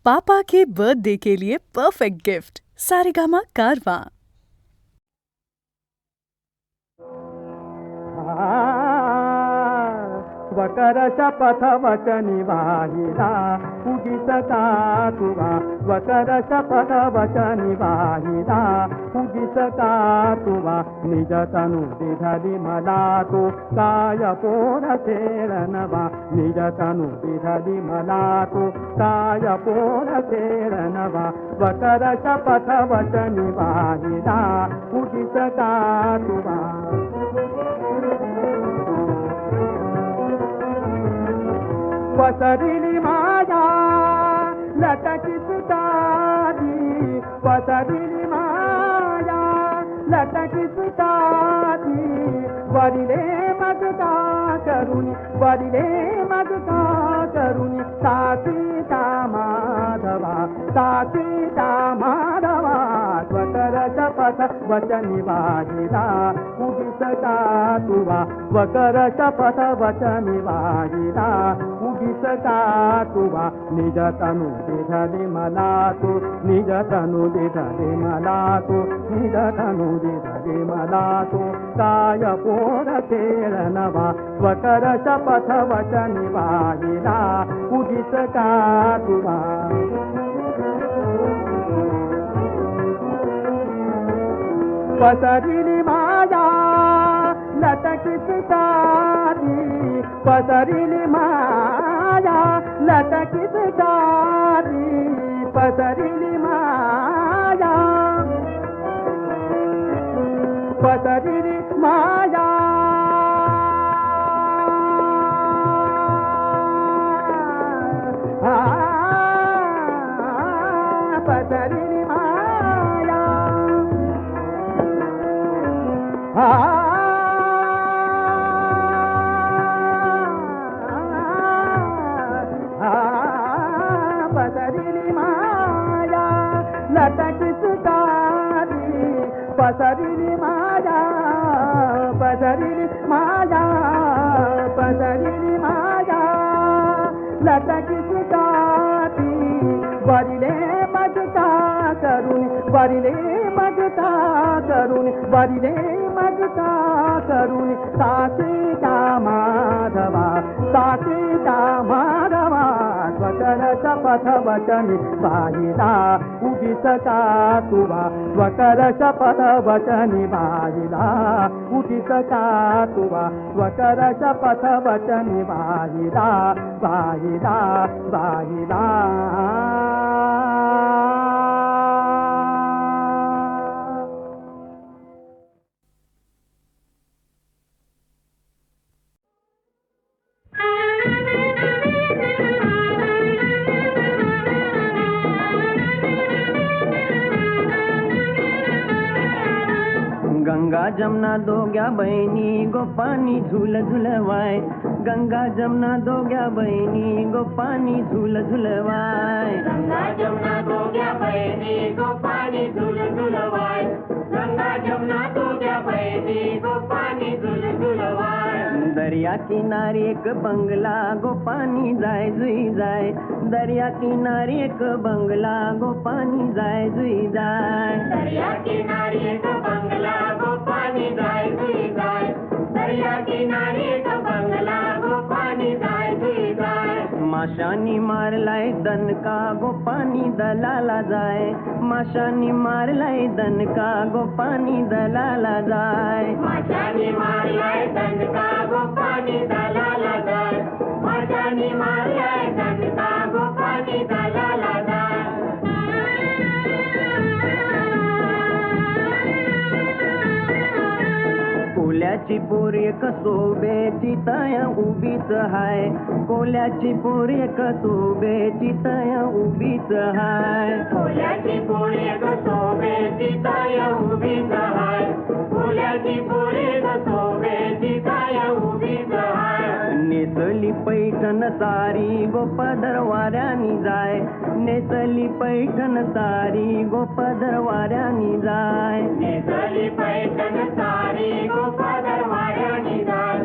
पापा के birthday के लिए perfect gift Saregama कारवां। स्वकर शपथ वचनी वाहिला उगीत का तुवा स्वकर शपथ वचनी वाहिला उगीत का तुवा निज तनु दिधली मला तो काय पोर खेळनवा निज तनु दिधली मला तो काय पोर खेळनवा स्वकर शपथ वचनी वाहिला उगीत का तुवा पसरिली माया लटकी सुतारी पसरिली माया लटकी सुतारी वरिले मगता करुणी वरिले मगता करुणी सासीता माधवा सासीता माधवा स्वकर शपथ वचनी वाहिला उगीत का तुवा स्वकर शपथ वचनी वाहिला उगीत का तुवा निज तनु दिधली मला तो निज तनु दिधली मला तो निज तनु दिधली मला तो काय पोर खेळनवा स्वकर शपथ वचनी वाहिला उगीत का तुवा पसरिली माया लटकी सुतारी पसरिली माया लटकी सुतारी पसरिली माया पसरिली माया पसरिली माया पसरिली माया लटकी सुतारी पसरिली माया पसरिली माया पसरिली माया लटकी सुतारी वरिले मगता करुणी वरिले मगता करुणी वरिले मगता करुणी सासीता माधवा सासीता माधवा स्वकर शपथ वचनी वाहिला उगीत का तुवा स्वकर शपथ वचनी वाहिला उगीत का तुवा स्वकर शपथ वचनी वाहिला वाहिला वाहिला गंगा जमुना दोग्या बहिणी गो पाणी झुल झुलवाय गंगा जमुना दोग्या बहिणी गो पाणी झुल झुलवाय गंगा जमुना दोग्या बहिणी गो पाणी झुल झुलवाय गंगा जमुना दोग्या बहिणी गो पाणी झुल झुलवाय दरिया किनारी एक बंगला गो पाणी जाय जुई जाय दरिया किनारी एक बंगला गो पाणी जाय जुई जाय दरिया किनारी एक बंगला गो पाणी जाय जुई जाय दरिया किनारी एक बंगला गो पाणी जाय जुई जाय माशानी मारलाय दनका गो पाणी दलाला जाय माशानी मारलाय दनका गो पाणी दलाला जाय माशानी मारलाय दंडका गो पाणी दलाला जाय माशानी मारलाय दंडका गो पाणी दलाला जाय कोल्याची पोरी एक सोबेची तया उभीच हाय कोल्याची पोरी एक सोबेची तया उभीच हाय फुल्याची पोळी ग सोबेची ताय उभीच हाय फुल्याची पोळी ग सोबेची ताय उभीच हाय नेसली पैठण सारी गो पदर वाऱ्यानी जाय नेसली पैठण सारी गो पदर वाऱ्यानी जाय नेसली पैठण सारी गो पदर वाऱ्यानी जाय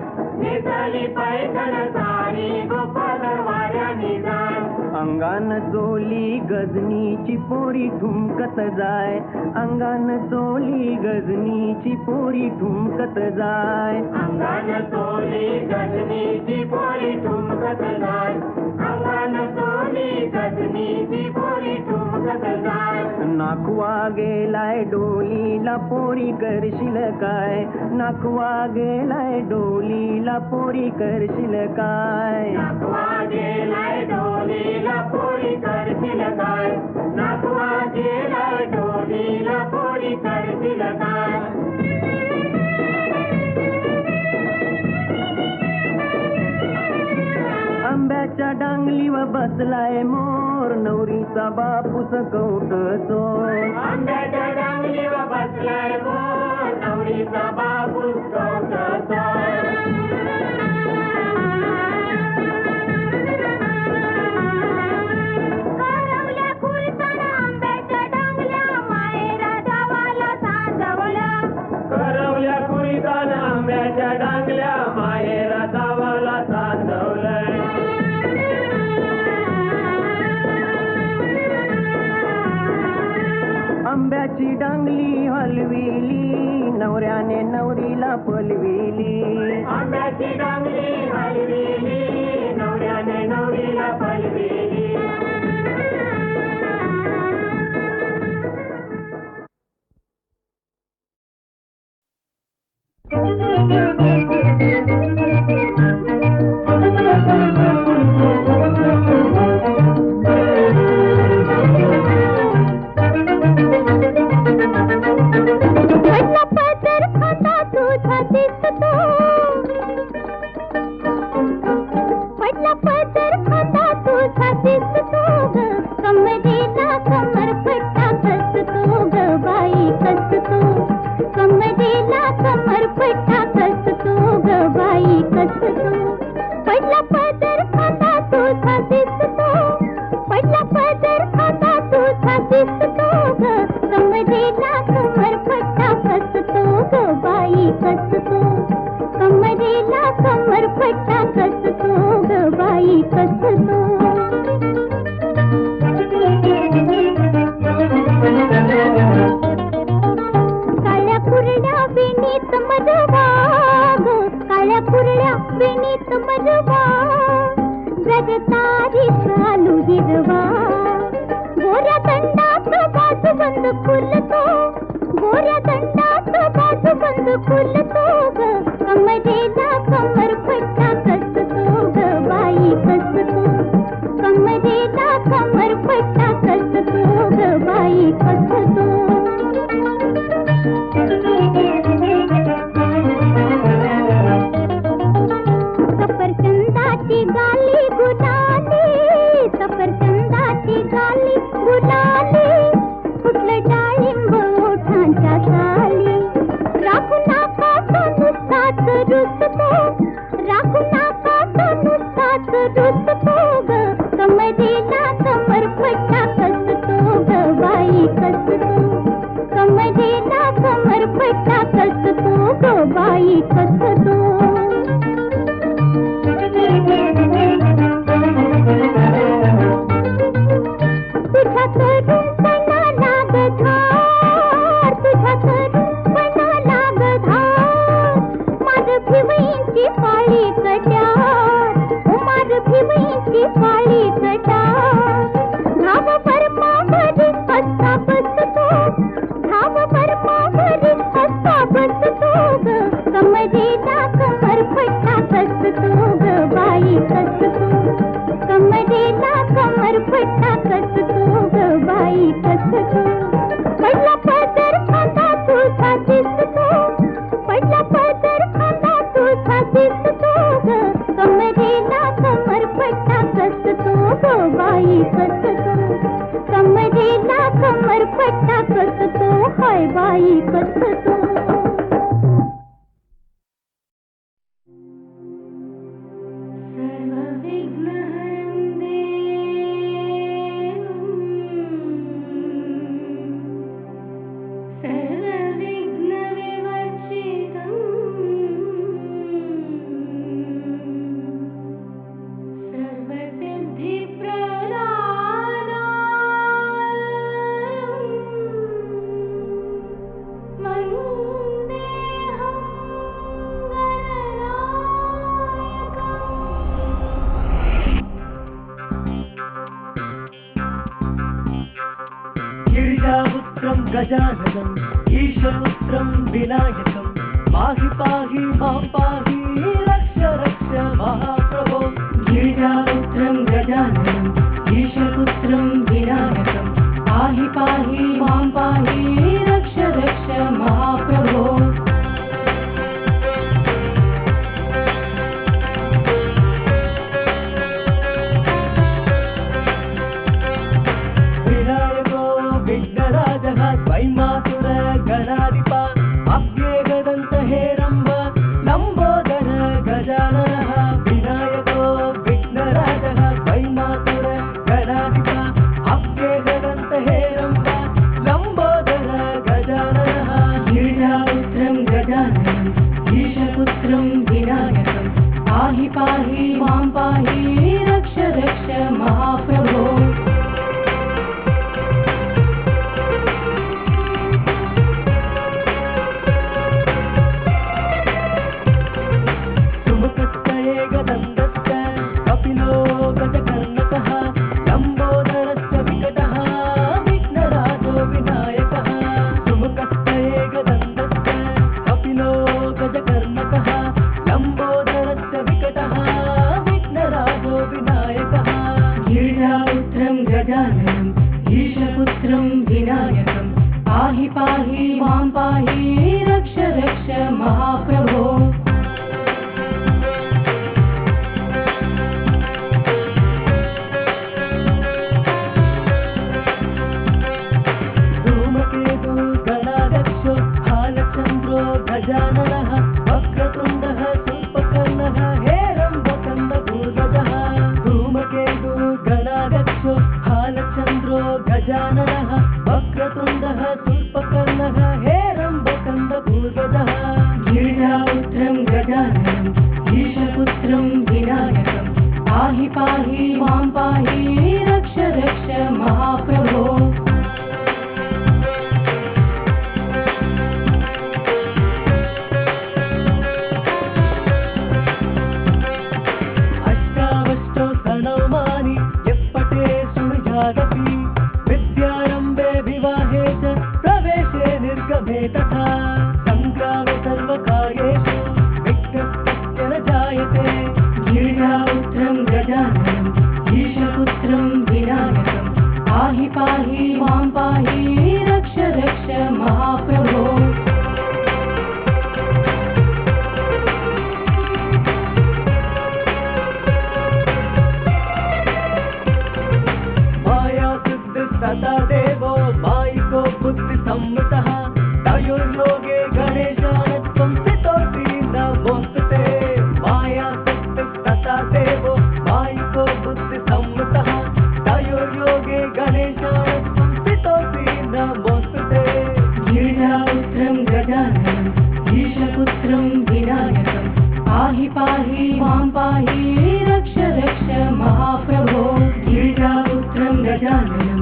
नेसली पैठण पैठण सारी गोपाल वाऱ्याने जाय अंगान चोली गजनीची पोरी ठुमकत जाय अंगान चोली गजनीची पोरी ठुमकत जाय अंगान चोली गजनीची पोरी ठुमकत जाय अंगान चोली गजनीची पोरी ठुमकत जाय नाखवा गेलाय डोलीला पोरी करशील काय नाखवा गेलाय डोलीला पोरी करशील काय नाकवा गेलाय डोलीला पोरी करशील काय नाकवा गेलाय डोलीला पोरी करशील काय आंब्याच्या डांगलीवर बसलाय मोर नवरीचा बापूस कौटतो आंब्याच्या डांगलीवर बसलाय मोर नवरीचा बापूस कौटतो करवल्या कुळीतानं आंब्याच्या डांगल्या माहेरा जावाला सांधवलंय आंब्याची डांगली हलविली नवऱ्याने नवरीला पलविली आंब्याची डांगली हलविली नवऱ्याने नवरीला पलविली तुझ्या गिरिजापुत्रं गजाननं ईशपुत्रं विनायकं पाहि पाहि मां पाहि रक्ष रक्ष महाप्रभो गिरिजापुत्रं गजाननं ईशपुत्रं विनायकं पाहि पाहि मां पाहि रक्ष रक्ष महाप्रभो विनायको विघ्नराजः वैमातुर गणाधिपा अव्येगदन्त हेरम्ब लम्बोदर गजाननः विनायको विघ्नराजः वैमातुर गणाधिपा अव्येगदन्त हेरम्ब लम्बोदर गजाननः गिरिजापुत्रं गजाननं ईशपुत्रं विनायकं पाहि पाहि मां पाहि रक्ष रक्ष महाप्रभो सुमुखस्तयेगदन्तश्च कपिलो गजकर्णकः लम्बोदरश्च विकटः विघ्नराजो विनायकः सुमुखस्तयेगदन्तश्च कपिलो गजकर्णकः लम्बोदरश्च विकटः विघ्नराजो विनायकः गिरिजापुत्रं गजाननं ईशपुत्रं विनायकं पाहि पाहि मां पाहि रक्ष रक्ष महाप्रभो धूमकेतु गणाध्यक्षो भालचन्द्रो गजाननः वक्रतुण्डः शूर्पकर्णः हेरम्बकन्दपूर्वजः धूमकेतु गणाध्यक्षो भालचन्द्रो गजाननः वक्रतुण्डः शूर्पकर्णः हेरम्बकन्दपूर्वजः गिरिजापुत्रं गजाननं ईशपुत्रं विनायकं पाहि पाहि मां पाहि रक्ष रक्ष महाप्रभो अष्टावष्टौ प्रणवमानि यत्पटे शृणुयादपि विद्यारम्भे विवाहे च प्रवेशे निर्गमे तथा सङ्ग्रामे सर्वकार्येषु विघ्नस्तस्य न जायते गिरिजापुत्रं गजाननं ईशपुत्रं विनायकं पाहि पाहि मां पाहि रक्ष रक्ष महाप्रभो माया सिद्ध सदा देवो मायिको बुद्धिसम्मतः तयोर्योगे गणेशानत्वं स्थितोऽसि नमोऽस्तुते माया सिद्ध सदा देवो मायिको बुद्धिसम्मतः तयोर्योगे गणेशानत्वं स्थितोऽसि नमोऽस्तुते गिरिजापुत्रं गजाननं ईशपुत्रं विनायकं पाहि पाहि मां पाहि रक्ष रक्ष महाप्रभो गिरिजापुत्रं गजाननं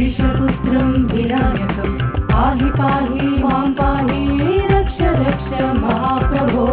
ईशपुत्रं विनायकं पाहि पाहि मां पाहि रक्ष रक्ष महाप्रभो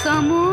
Kamu